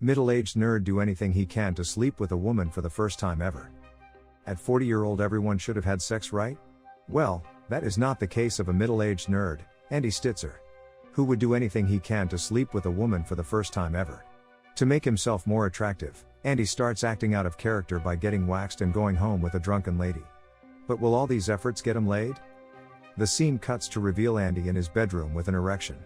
Middle-aged nerd do anything he can to sleep with a woman for the first time ever. At 40-year-old everyone should have had sex, right? Well, that is not the case of a middle-aged nerd, Andy Stitzer, who would do anything he can to sleep with a woman for the first time ever. To make himself more attractive, Andy starts acting out of character by getting waxed and going home with a drunken lady. But will all these efforts get him laid? The scene cuts to reveal Andy in his bedroom with an erection.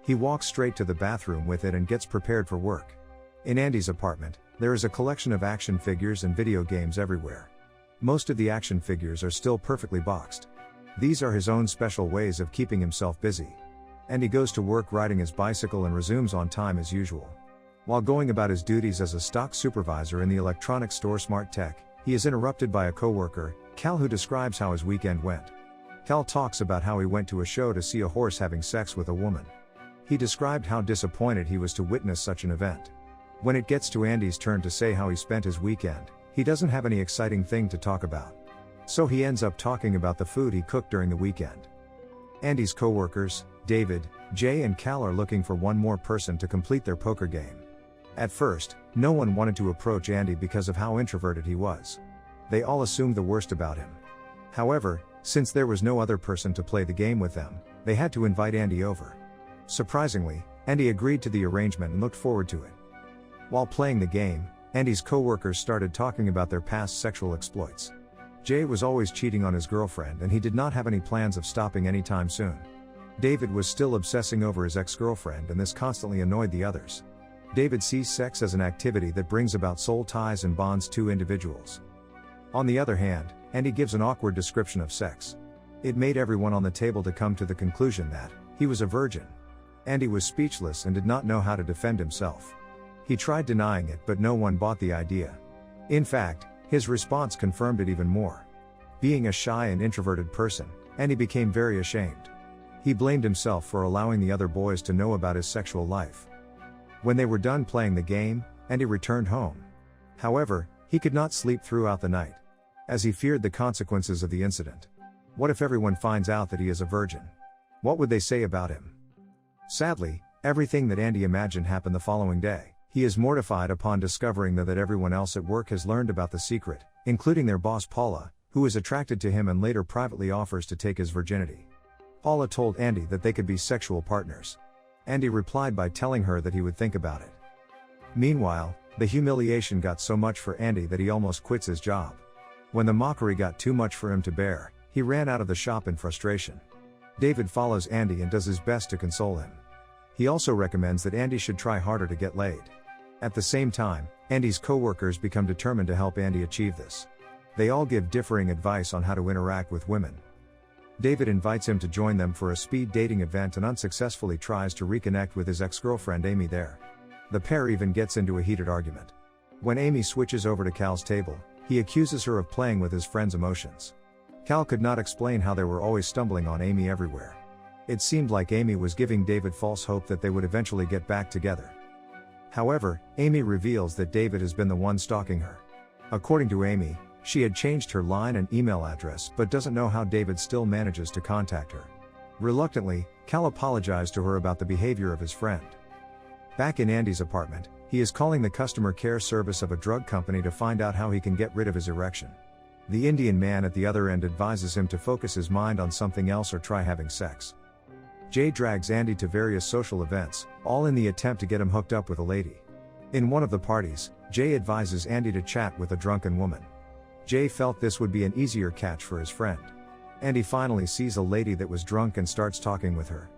He walks straight to the bathroom with it and gets prepared for work. In Andy's apartment, there is a collection of action figures and video games everywhere. Most of the action figures are still perfectly boxed. These are his own special ways of keeping himself busy. Andy goes to work riding his bicycle and resumes on time as usual. While going about his duties as a stock supervisor in the electronics store Smart Tech, he is interrupted by a coworker, Cal, who describes how his weekend went. Cal talks about how he went to a show to see a horse having sex with a woman. He described how disappointed he was to witness such an event. When it gets to Andy's turn to say how he spent his weekend, he doesn't have any exciting thing to talk about. So he ends up talking about the food he cooked during the weekend. Andy's coworkers, David, Jay and Cal, are looking for one more person to complete their poker game. At first, no one wanted to approach Andy because of how introverted he was. They all assumed the worst about him. However, since there was no other person to play the game with them, they had to invite Andy over. Surprisingly, Andy agreed to the arrangement and looked forward to it. While playing the game, Andy's coworkers started talking about their past sexual exploits. Jay was always cheating on his girlfriend and he did not have any plans of stopping anytime soon. David was still obsessing over his ex-girlfriend and this constantly annoyed the others. David sees sex as an activity that brings about soul ties and bonds two individuals. On the other hand, Andy gives an awkward description of sex. It made everyone on the table to come to the conclusion that he was a virgin. Andy was speechless and did not know how to defend himself. He tried denying it, but no one bought the idea. In fact, his response confirmed it even more. Being a shy and introverted person, Andy became very ashamed. He blamed himself for allowing the other boys to know about his sexual life. When they were done playing the game, Andy returned home. However, he could not sleep throughout the night, as he feared the consequences of the incident. What if everyone finds out that he is a virgin? What would they say about him? Sadly, everything that Andy imagined happened the following day. He is mortified upon discovering that everyone else at work has learned about the secret, including their boss Paula, who is attracted to him and later privately offers to take his virginity. Paula told Andy that they could be sexual partners. Andy replied by telling her that he would think about it. Meanwhile, the humiliation got so much for Andy that he almost quits his job. When the mockery got too much for him to bear, he ran out of the shop in frustration. David follows Andy and does his best to console him. He also recommends that Andy should try harder to get laid. At the same time, Andy's coworkers become determined to help Andy achieve this. They all give differing advice on how to interact with women. David invites him to join them for a speed dating event and unsuccessfully tries to reconnect with his ex-girlfriend Amy there. The pair even gets into a heated argument. When Amy switches over to Cal's table, he accuses her of playing with his friend's emotions. Cal could not explain how they were always stumbling on Amy everywhere. It seemed like Amy was giving David false hope that they would eventually get back together. However, Amy reveals that David has been the one stalking her. According to Amy, she had changed her line and email address but doesn't know how David still manages to contact her. Reluctantly, Cal apologized to her about the behavior of his friend. Back in Andy's apartment, he is calling the customer care service of a drug company to find out how he can get rid of his erection. The Indian man at the other end advises him to focus his mind on something else or try having sex. Jay drags Andy to various social events, all in the attempt to get him hooked up with a lady. In one of the parties, Jay advises Andy to chat with a drunken woman. Jay felt this would be an easier catch for his friend. Andy finally sees a lady that was drunk and starts talking with her.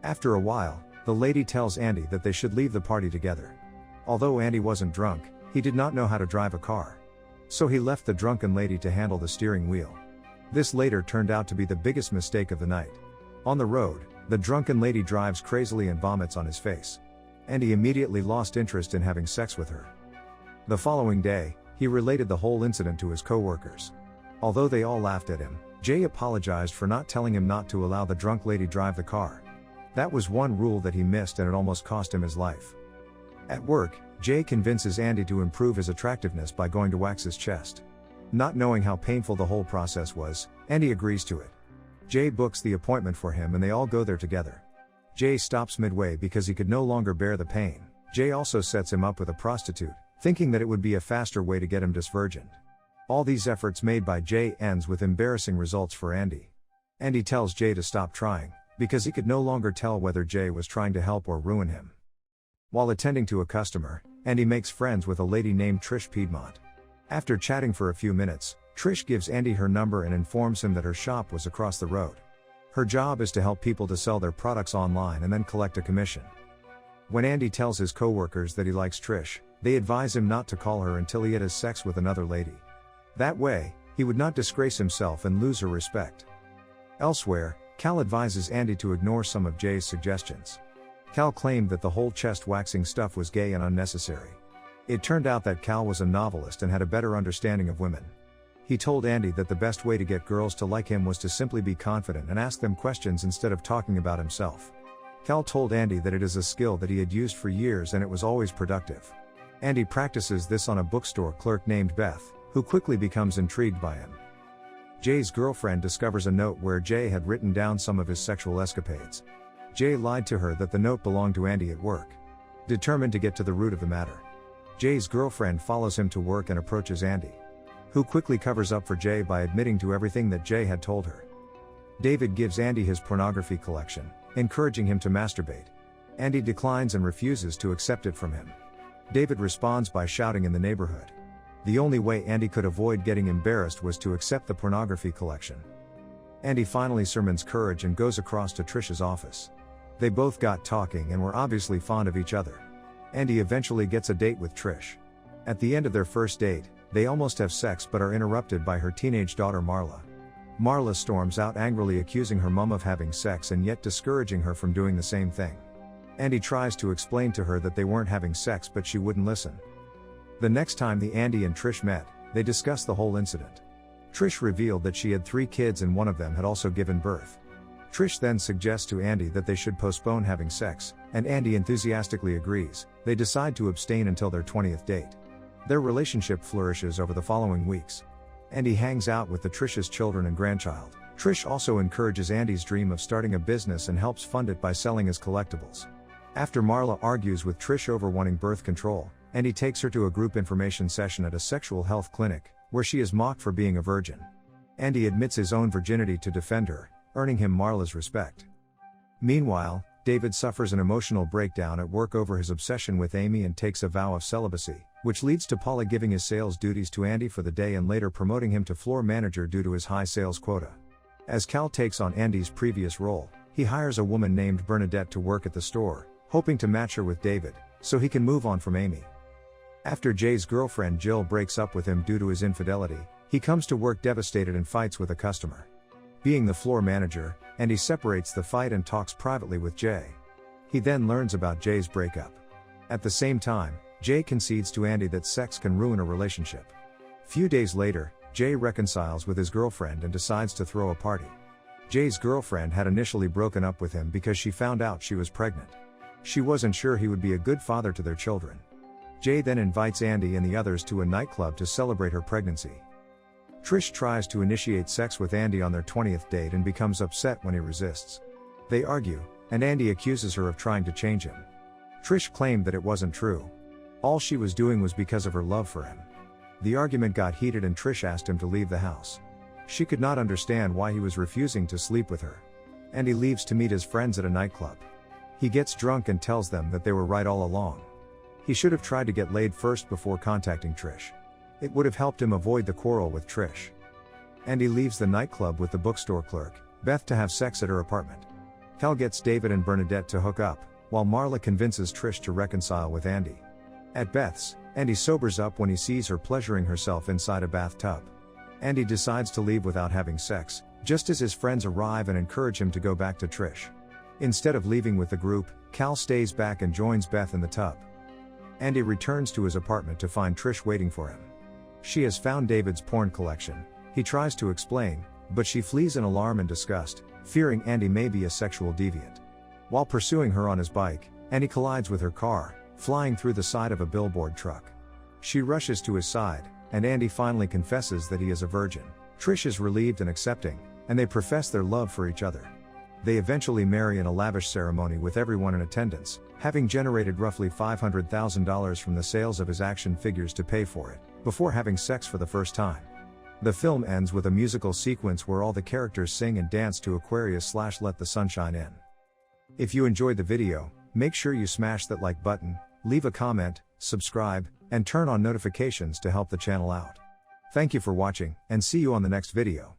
After a while, the lady tells Andy that they should leave the party together. Although Andy wasn't drunk, he did not know how to drive a car. So he left the drunken lady to handle the steering wheel. This later turned out to be the biggest mistake of the night. On the road, the drunken lady drives crazily and vomits on his face. Andy immediately lost interest in having sex with her. The following day, he related the whole incident to his coworkers. Although they all laughed at him, Jay apologized for not telling him not to allow the drunk lady drive the car. That was one rule that he missed and it almost cost him his life. At work, Jay convinces Andy to improve his attractiveness by going to wax his chest. Not knowing how painful the whole process was, Andy agrees to it. Jay books the appointment for him and they all go there together. Jay stops midway because he could no longer bear the pain. Jay also sets him up with a prostitute, thinking that it would be a faster way to get him disvirgined. All these efforts made by Jay ends with embarrassing results for Andy. Andy tells Jay to stop trying, because he could no longer tell whether Jay was trying to help or ruin him. While attending to a customer, Andy makes friends with a lady named Trish Piedmont. After chatting for a few minutes, Trish gives Andy her number and informs him that her shop was across the road. Her job is to help people to sell their products online and then collect a commission. When Andy tells his coworkers that he likes Trish, they advise him not to call her until he had sex with another lady. That way, he would not disgrace himself and lose her respect. Elsewhere, Cal advises Andy to ignore some of Jay's suggestions. Cal claimed that the whole chest waxing stuff was gay and unnecessary. It turned out that Cal was a novelist and had a better understanding of women. He told Andy that the best way to get girls to like him was to simply be confident and ask them questions instead of talking about himself. Cal told Andy that it is a skill that he had used for years and it was always productive. Andy practices this on a bookstore clerk named Beth, who quickly becomes intrigued by him. Jay's girlfriend discovers a note where Jay had written down some of his sexual escapades. Jay lied to her that the note belonged to Andy at work. Determined to get to the root of the matter, Jay's girlfriend follows him to work and approaches Andy, who quickly covers up for Jay by admitting to everything that Jay had told her. David gives Andy his pornography collection, encouraging him to masturbate. Andy declines and refuses to accept it from him. David responds by shouting in the neighborhood. The only way Andy could avoid getting embarrassed was to accept the pornography collection. Andy finally summons courage and goes across to Trish's office. They both got talking and were obviously fond of each other. Andy eventually gets a date with Trish. At the end of their first date, they almost have sex but are interrupted by her teenage daughter Marla. Marla storms out angrily accusing her mom of having sex and yet discouraging her from doing the same thing. Andy tries to explain to her that they weren't having sex but she wouldn't listen. The next time the Andy and Trish met, they discussed the whole incident. Trish revealed that she had 3 kids and one of them had also given birth. Trish then suggests to Andy that they should postpone having sex, and Andy enthusiastically agrees. They decide to abstain until their 20th date. Their relationship flourishes over the following weeks. Andy hangs out with Trish's children and grandchild. Trish also encourages Andy's dream of starting a business and helps fund it by selling his collectibles. After Marla argues with Trish over wanting birth control, Andy takes her to a group information session at a sexual health clinic, where she is mocked for being a virgin. Andy admits his own virginity to defend her, earning him Marla's respect. Meanwhile, David suffers an emotional breakdown at work over his obsession with Amy and takes a vow of celibacy, which leads to Paula giving his sales duties to Andy for the day and later promoting him to floor manager due to his high sales quota. As Cal takes on Andy's previous role, he hires a woman named Bernadette to work at the store, hoping to match her with David, so he can move on from Amy. After Jay's girlfriend Jill breaks up with him due to his infidelity, he comes to work devastated and fights with a customer. Being the floor manager, Andy separates the fight and talks privately with Jay. He then learns about Jay's breakup. At the same time, Jay concedes to Andy that sex can ruin a relationship. Few days later, Jay reconciles with his girlfriend and decides to throw a party. Jay's girlfriend had initially broken up with him because she found out she was pregnant. She wasn't sure he would be a good father to their children. Jay then invites Andy and the others to a nightclub to celebrate her pregnancy. Trish tries to initiate sex with Andy on their 20th date and becomes upset when he resists. They argue, and Andy accuses her of trying to change him. Trish claimed that it wasn't true. All she was doing was because of her love for him. The argument got heated and Trish asked him to leave the house. She could not understand why he was refusing to sleep with her. Andy leaves to meet his friends at a nightclub. He gets drunk and tells them that they were right all along. He should have tried to get laid first before contacting Trish. It would have helped him avoid the quarrel with Trish. Andy leaves the nightclub with the bookstore clerk, Beth, to have sex at her apartment. Cal gets David and Bernadette to hook up, while Marla convinces Trish to reconcile with Andy. At Beth's, Andy sobers up when he sees her pleasuring herself inside a bathtub. Andy decides to leave without having sex, just as his friends arrive and encourage him to go back to Trish. Instead of leaving with the group, Cal stays back and joins Beth in the tub. Andy returns to his apartment to find Trish waiting for him. She has found David's porn collection. He tries to explain, but she flees in alarm and disgust, fearing Andy may be a sexual deviant. While pursuing her on his bike, Andy collides with her car, flying through the side of a billboard truck. She rushes to his side, and Andy finally confesses that he is a virgin. Trish is relieved and accepting, and they profess their love for each other. They eventually marry in a lavish ceremony with everyone in attendance, having generated roughly $500,000 from the sales of his action figures to pay for it, before having sex for the first time. The film ends with a musical sequence where all the characters sing and dance to Aquarius/Let the Sunshine In. If you enjoyed the video, make sure you smash that like button, leave a comment, subscribe, and turn on notifications to help the channel out. Thank you for watching, and see you on the next video.